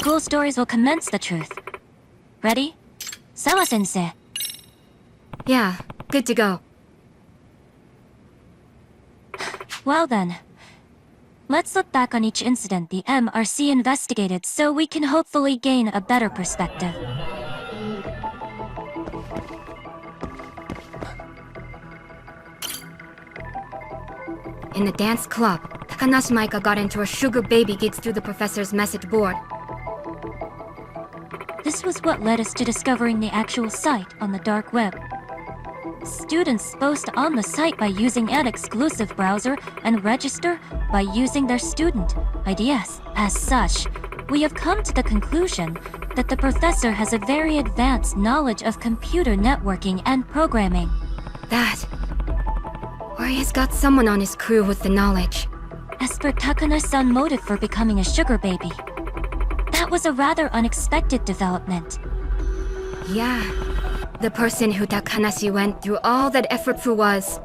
school stories will commence the truth. Ready? Sawa sensei. Yeah, good to go. Well then, let's look back on each incident the MRC investigated so we can hopefully gain a better perspective. In the dance club, Takanashi Maika got into a sugar baby gigs through the professor's message board. This was what led us to discovering the actual site on the dark web. Students post on the site by using an exclusive browser and register by using their student IDs. As such, we have come to the conclusion that the professor has a very advanced knowledge of computer networking and programming. That... or he's got someone on his crew with the knowledge. As for Takanashi-san's motive for becoming a sugar baby, that was a rather unexpected development. Yeah, the person who Takanashi went through all that effort for was...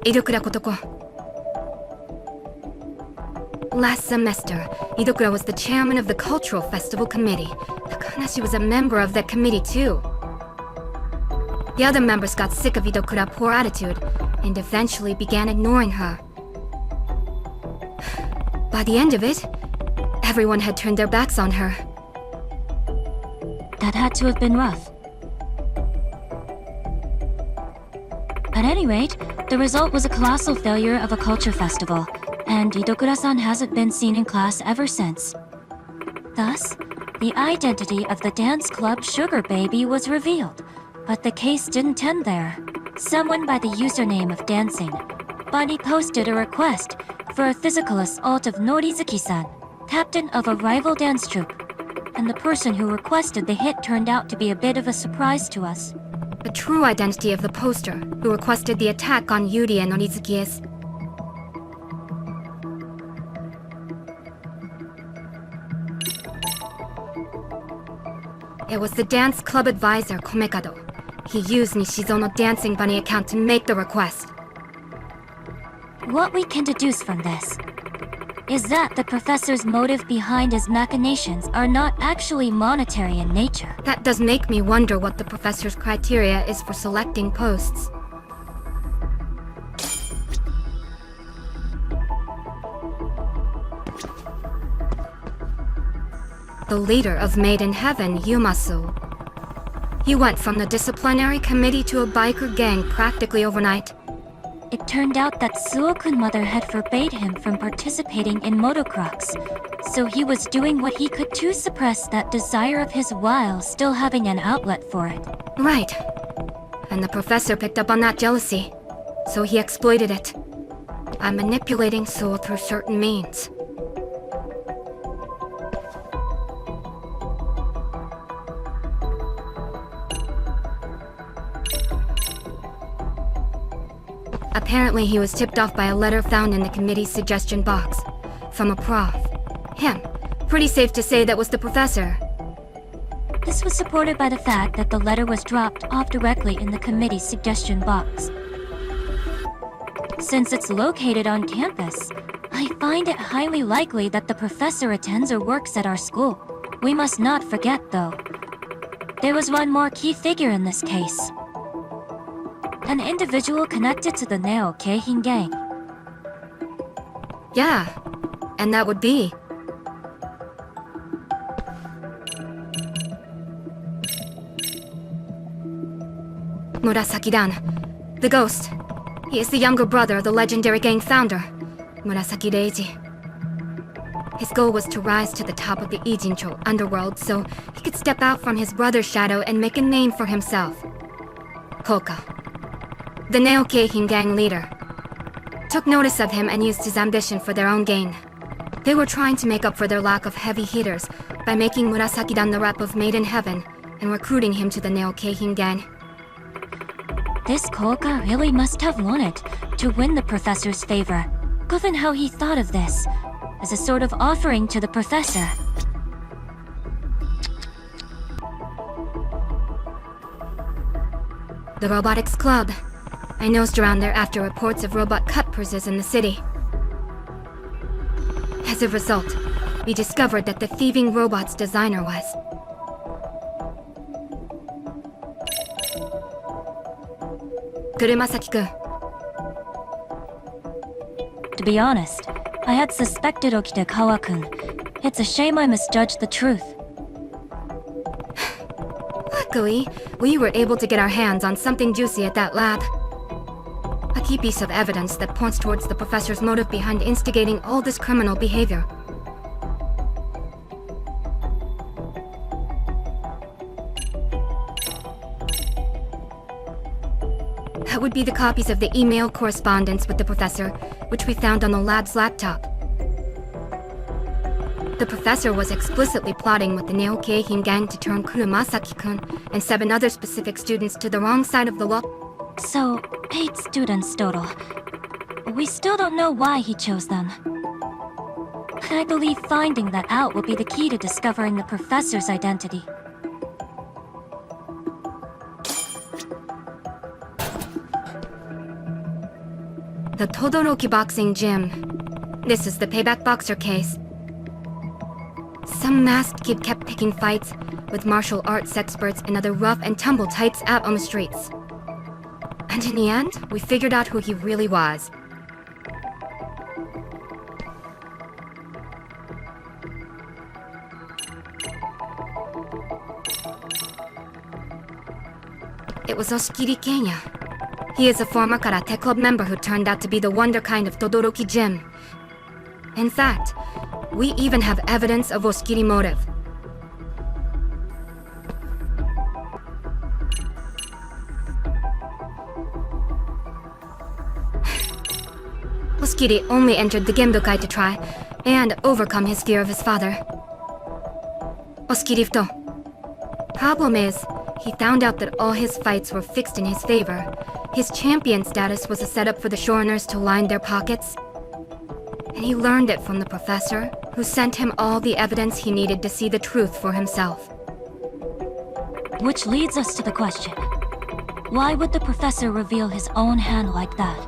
Idokura Kotoko. Last semester, Idokura was the chairman of the cultural festival committee. Takanashi was a member of that committee too. The other members got sick of Idokura's poor attitude and eventually began ignoring her. By the end of it, everyone had turned their backs on her. That had to have been rough. At any rate, the result was a colossal failure of a culture festival, and Idokura-san hasn't been seen in class ever since. Thus, the identity of the dance club Sugar Baby was revealed, but the case didn't end there. Someone by the username of Dancing Bunny posted a request for a physical assault of Norizuki-san, captain of a rival dance troupe, and the person who requested the hit turned out to be a bit of a surprise to us. The true identity of the poster who requested the attack on Yuri and Norizuki is... It was the dance club advisor, Komekado. He used Nishizono's Dancing Bunny account to make the request. What we can deduce from this is that the professor's motive behind his machinations are not actually monetary in nature. That does make me wonder what the professor's criteria is for selecting posts. The leader of Made in Heaven, Yumasu. He went from the disciplinary committee to a biker gang practically overnight. It turned out that Suo-kun's mother had forbade him from participating in motocross, so he was doing what he could to suppress that desire of his while still having an outlet for it. Right. And the professor picked up on that jealousy, so he exploited it by manipulating Suo through certain means. Apparently, he was tipped off by a letter found in the committee's suggestion box. From a prof. Him. Pretty safe to say that was the professor. This was supported by the fact that the letter was dropped off directly in the committee's suggestion box. Since it's located on campus, I find it highly likely that the professor attends or works at our school. We must not forget, though, there was one more key figure in this case. An individual connected to the Neo Keihin gang. Yeah, and that would be... Murasaki-dan, the ghost. He is the younger brother of the legendary gang founder, Murasaki Reiji. His goal was to rise to the top of the Ijincho underworld so he could step out from his brother's shadow and make a name for himself. Koka, the Neo Keihin gang leader, took notice of him and used his ambition for their own gain. They were trying to make up for their lack of heavy hitters by making Murasaki-dan the rep of Made in Heaven and recruiting him to the Neo Keihin gang. This Koka really must have wanted to win the professor's favor, given how he thought of this as a sort of offering to the professor. The Robotics Club. I nosed around there after reports of robot cut purses in the city. As a result, we discovered that the thieving robot's designer was... Kurumasaki-kun. To be honest, I had suspected Okitakawa-kun. It's a shame I misjudged the truth. Luckily, we were able to get our hands on something juicy at that lab. A key piece of evidence that points towards the professor's motive behind instigating all this criminal behavior. That would be the copies of the email correspondence with the professor, which we found on the lab's laptop. The professor was explicitly plotting with the Neo-Keihin gang to turn Kurumasaki-kun and 7 other specific students to the wrong side of the law. So, 8 students total. We still don't know why he chose them. But I believe finding that out will be the key to discovering the professor's identity. The Todoroki Boxing Gym. This is the payback boxer case. Some masked kid kept picking fights with martial arts experts and other rough and tumble types out on the streets. And in the end, we figured out who he really was. It was Oshikiri Kenya. He is a former karate club member who turned out to be the wonderkind of Todoroki Gym. In fact, we even have evidence of Oshikiri motive. Oshikiri only entered the Genbukai to try and overcome his fear of his father. Oshikiri Futo. Problem is, he found out that all his fights were fixed in his favor. His champion status was a setup for the shoriners to line their pockets. And he learned it from the professor, who sent him all the evidence he needed to see the truth for himself. Which leads us to the question. Why would the professor reveal his own hand like that?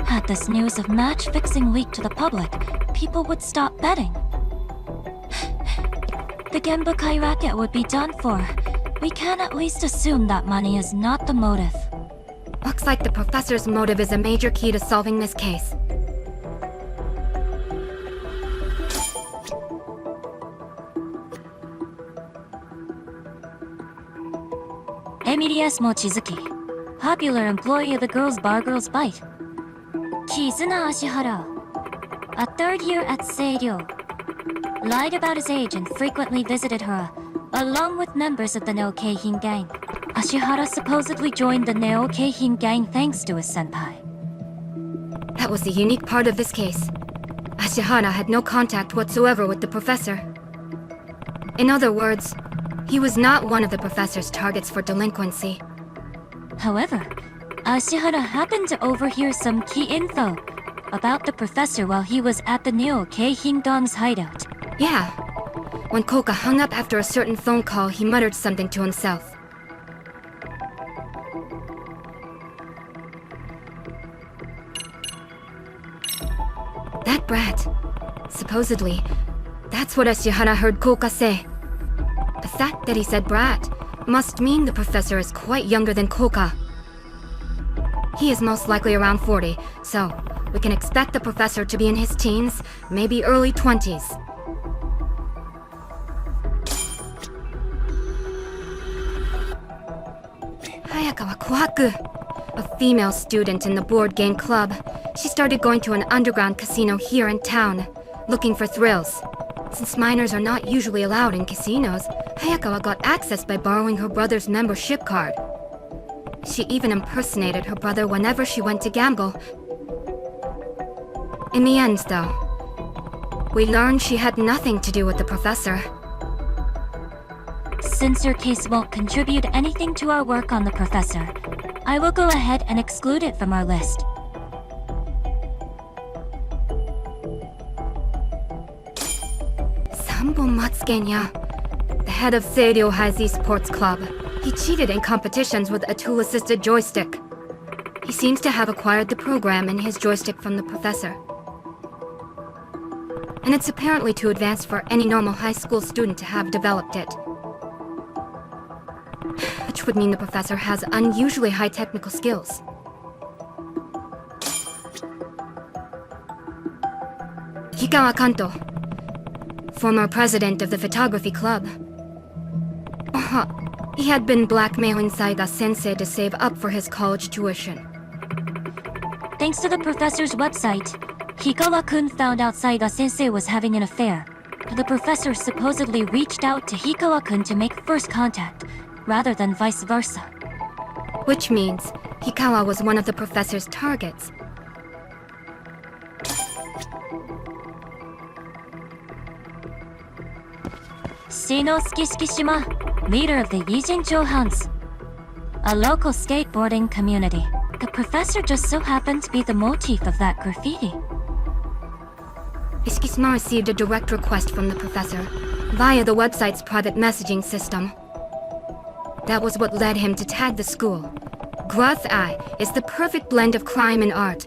Had this news of match-fixing leaked to the public, people would stop betting. The Genbukai racket would be done for. We can at least assume that money is not the motive. Looks like the professor's motive is a major key to solving this case. Emilias Mochizuki, popular employee of the Girls Bar Girls Bite. Kizuna Ashihara, a third year at Seiryo. Lied about his age and frequently visited her, along with members of the Neo-Keihin gang. Ashihara supposedly joined the Neo-Keihin gang thanks to his senpai. That was the unique part of this case. Ashihara had no contact whatsoever with the professor. In other words, he was not one of the professor's targets for delinquency. However, Ashihara happened to overhear some key info about the professor while he was at the Neo-Keihin gang's hideout. Yeah. When Koka hung up after a certain phone call, he muttered something to himself. That brat. Supposedly, that's what Ashihara heard Koka say. The fact that he said brat must mean the professor is quite younger than Koka. He is most likely around 40, so we can expect the professor to be in his teens, maybe early 20s. Hayakawa Kohaku, a female student in the board game club. She started going to an underground casino here in town, looking for thrills. Since minors are not usually allowed in casinos, Hayakawa got access by borrowing her brother's membership card. She even impersonated her brother whenever she went to gamble. In the end, though, we learned she had nothing to do with the professor. Since your case won't contribute anything to our work on the professor, I will go ahead and exclude it from our list. Sambo Matsukenya, the head of Seiryo High Sports Club. He cheated in competitions with a tool-assisted joystick. He seems to have acquired the program in his joystick from the professor. And it's apparently too advanced for any normal high school student to have developed it. Which would mean the professor has unusually high technical skills. Hikawa Kanto, former president of the photography club. He had been blackmailing Saiga sensei to save up for his college tuition. Thanks to the professor's website, Hikawa-kun found out Saiga sensei was having an affair. The professor supposedly reached out to Hikawa-kun to make first contact, rather than vice versa. Which means Hikawa was one of the professor's targets. Shinosuke Shikishima, leader of the Yijincho Hans, a local skateboarding community. The professor just so happened to be the motif of that graffiti. Ishikishima received a direct request from the professor via the website's private messaging system. That was what led him to tag the school. Groth Eye is the perfect blend of crime and art.